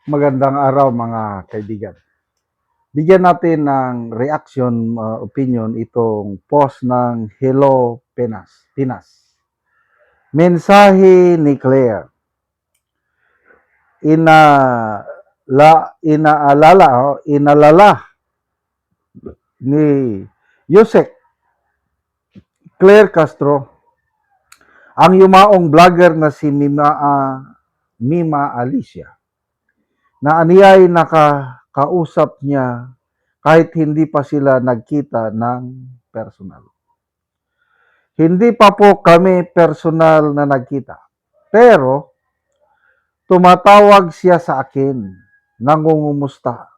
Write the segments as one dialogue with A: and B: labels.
A: Magandang araw mga kaibigan. Bigyan natin ng reaction, opinion itong post ng Hello Pinas. Mensahe ni Claire. Inalala ni Yusek Claire Castro ang yumaong vlogger na si Mima Alicia na aniyay nakakausap niya kahit hindi pa sila nagkita ng personal. Hindi pa po kami personal na nagkita. Pero tumatawag siya sa akin, nangungumusta.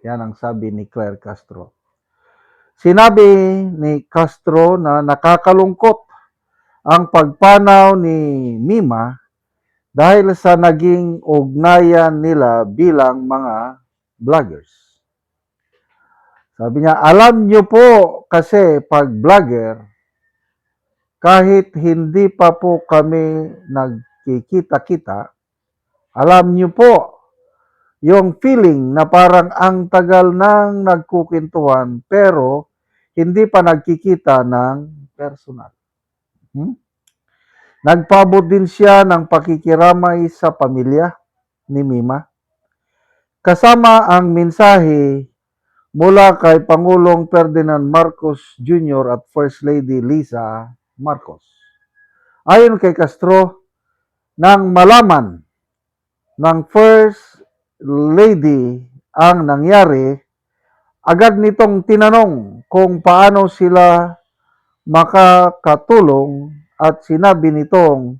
A: Yan ang sabi ni Claire Castro. Sinabi ni Castro na nakakalungkot ang pagpanaw ni Mima dahil sa naging ugnayan nila bilang mga vloggers. Sabi niya, alam niyo po kasi pag vlogger, kahit hindi pa po kami nagkikita-kita, alam niyo po yung feeling na parang ang tagal nang nagkukintuhan pero hindi pa nagkikita ng personal. Nagpaabot din siya ng pakikiramay sa pamilya ni Mima. Kasama ang mensahe mula kay Pangulong Ferdinand Marcos Jr. at First Lady Liza Marcos. Ayon kay Castro, nang malaman ng First Lady ang nangyari, agad nitong tinanong kung paano sila makakatulong at sinabi nitong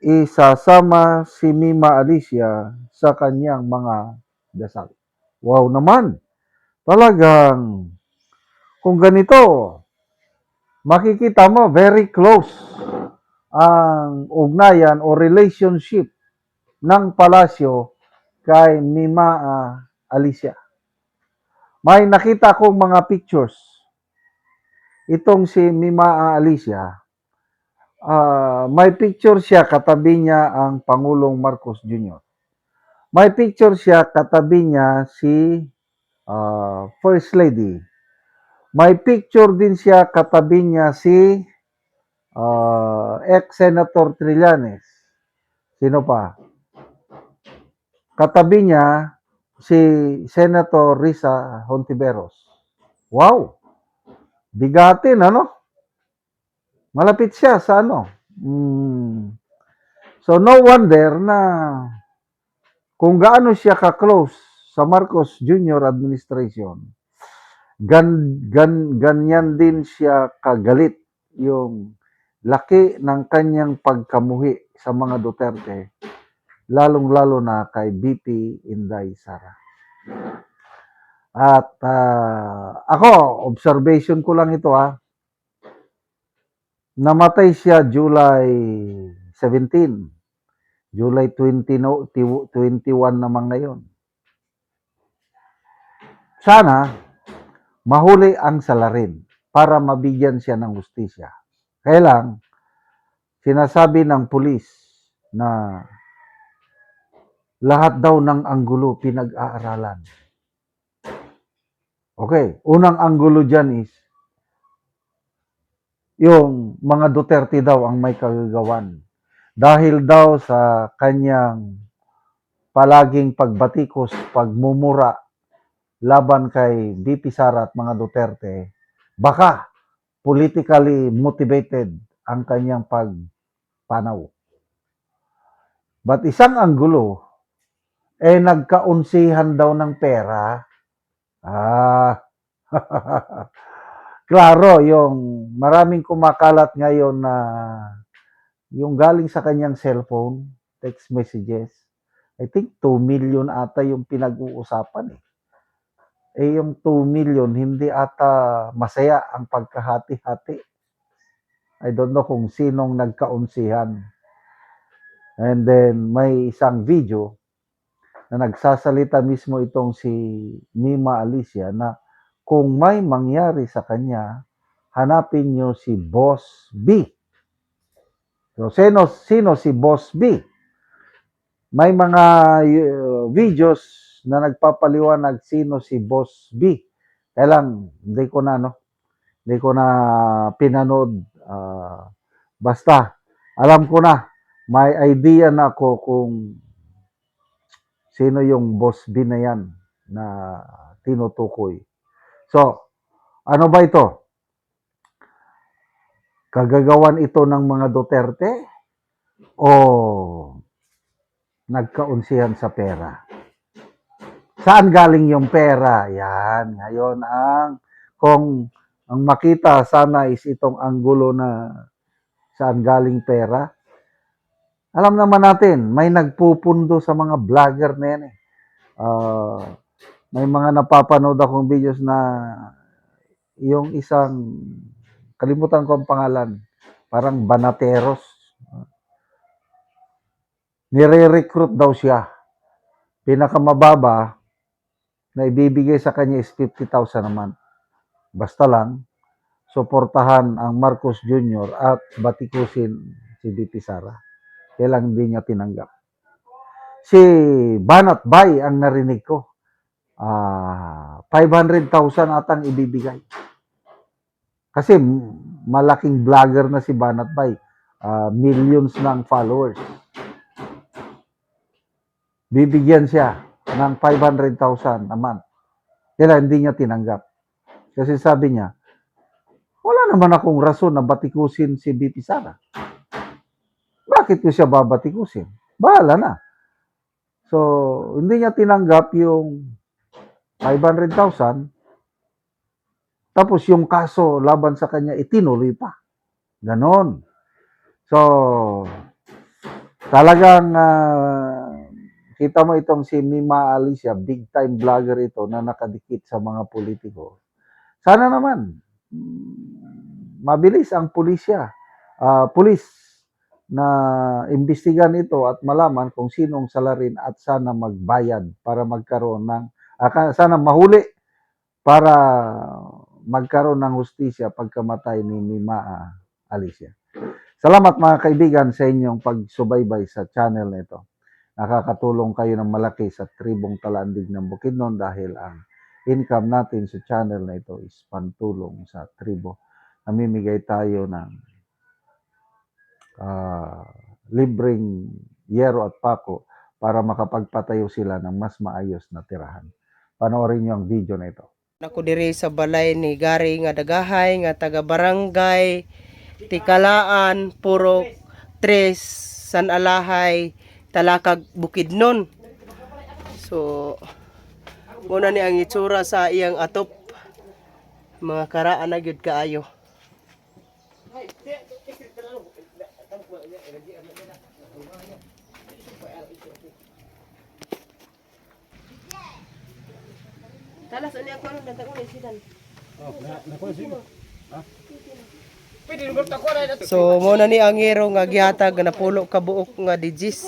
A: isasama si Mima Alicia sa kanyang mga dasal. Wow naman! Talagang kung ganito, makikita mo very close ang ugnayan o relationship ng palasyo kay Mima Alicia. May nakita kong mga pictures. Itong si Mima Alicia, may picture siya katabi niya ang Pangulong Marcos Jr. May picture siya katabi niya si First Lady. May picture din siya katabi niya si ex-Senator Trillanes. Sino pa? Katabi niya si Senator Risa Hontiveros. Wow! Bigatin, ano? Malapit siya sa ano? So, no wonder na kung gaano siya ka-close sa Marcos Jr. administration, ganyan din siya kagalit yung laki ng kanyang pagkamuhi sa mga Duterte, lalong-lalo na kay BP Inday Sara. At ako, observation ko lang ito namatay siya July 17, July 21 naman ngayon. Sana mahuli ang salarin para mabigyan siya ng hustisya. Kaya lang, sinasabi ng pulis na lahat daw ng anggulo pinag-aaralan. Okay, unang anggulo dyan is yung mga Duterte daw ang may kagagawan. Dahil daw sa kanyang palaging pagbatikos, pagmumura laban kay BP Sara at mga Duterte, baka politically motivated ang kanyang pagpanaw. But isang anggulo, nagkaunsihan daw ng pera. Klaro, yung maraming kumakalat ngayon na yung galing sa kanyang cellphone, text messages, I think 2 million ata yung pinag-uusapan yung 2 million, hindi ata masaya ang pagkahati-hati. I don't know kung sinong nagkaunsihan. And then, may isang video na nagsasalita mismo itong si Mima Alicia na kung may mangyari sa kanya, hanapin nyo si Boss B. So, sino si Boss B? May mga videos na nagpapaliwanag sino si Boss B. Kaya lang, hindi ko na pinanood. Basta, alam ko na, may idea na ako kung sino yung Boss B na yan na tinutukoy. So, ano ba ito? Kagagawan ito ng mga Duterte o nagkaunsihan sa pera? Saan galing yung pera? Yan. Ngayon, kung ang makita sana is itong anggulo na saan galing pera. Alam naman natin, may nagpupundo sa mga vlogger na yan eh. May mga napapanood akong videos na yung isang, kalimutan ko ang pangalan, parang Banateros. Nire-recruit daw siya. Pinakamababa na ibibigay sa kanya is 50,000 naman. Basta lang, suportahan ang Marcos Jr. at batikusin si BP Sara. Kaya lang hindi niya tinanggap. Si Banat Bay ang narinig ko. 500,000 atang ibibigay. Kasi malaking vlogger na si Banat Bay. Millions ng followers. Bibigyan siya ng 500,000 a month. Kaya hindi niya tinanggap. Kasi sabi niya, wala naman akong rason na batikusin si BP Sara. Bakit ko siya babatikusin? Bahala na. So, hindi niya tinanggap yung 500,000. Tapos yung kaso laban sa kanya, itinuloy pa. Ganon. So, talagang kita mo itong si Mima Alicia, big time vlogger ito na nakadikit sa mga politiko. Sana naman, mabilis ang pulis na imbestigan ito at malaman kung sinong salarin at sana magbayad para magkaroon ng, sana mahuli para magkaroon ng hustisya pagkamatay ni Mima Alicia. Salamat mga kaibigan sa inyong pagsubaybay sa channel na ito. Nakakatulong kayo ng malaki sa tribong Talandig ng Bukidnon dahil ang income natin sa channel na ito is pantulong sa tribo. Namimigay tayo ng libreng yero at pako para makapagpatayo sila ng mas maayos na tirahan. Panoorin niyo ang video na ito.
B: Ako diri sa balay ni Gary nga dagahay nga taga barangay Tikalaan Puro 3 San Alahay Talakag Bukidnon. So muna ni ang itsura sa iyang atop. Mga karaan na gyud kaayo. Talas ani ako ano nagtaon ni sidan. So muna ni ang hero nga gihatag na pulo ka buok nga digis.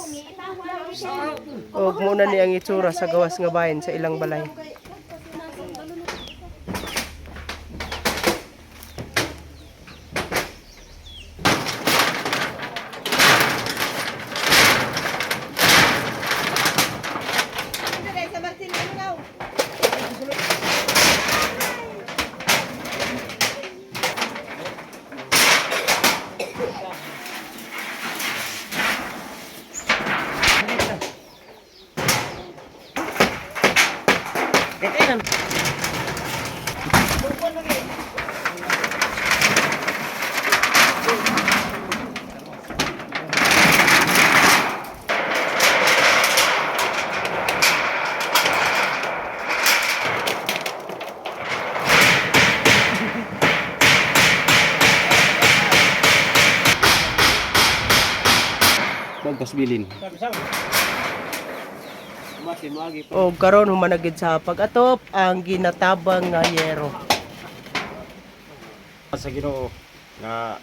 B: O muna ni ang itsura sa gawas nga bahin sa ilang balay.
C: Pagkasbilin.
B: O karon humanagid sa pag-atop ang ginatabang nga yero.
C: Sa Ginoo nga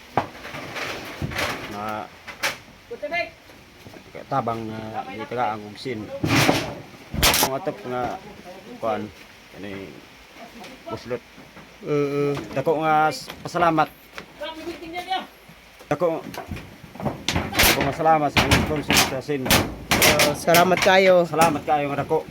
C: tabang gitaga ang ugsin. Ang atop nga kuan kani buslot. Dako nga pasalamat. Dako nga salamat sa inyong sponsor sa sin
B: Salamat kayo.
C: Salamat kayo nga dako.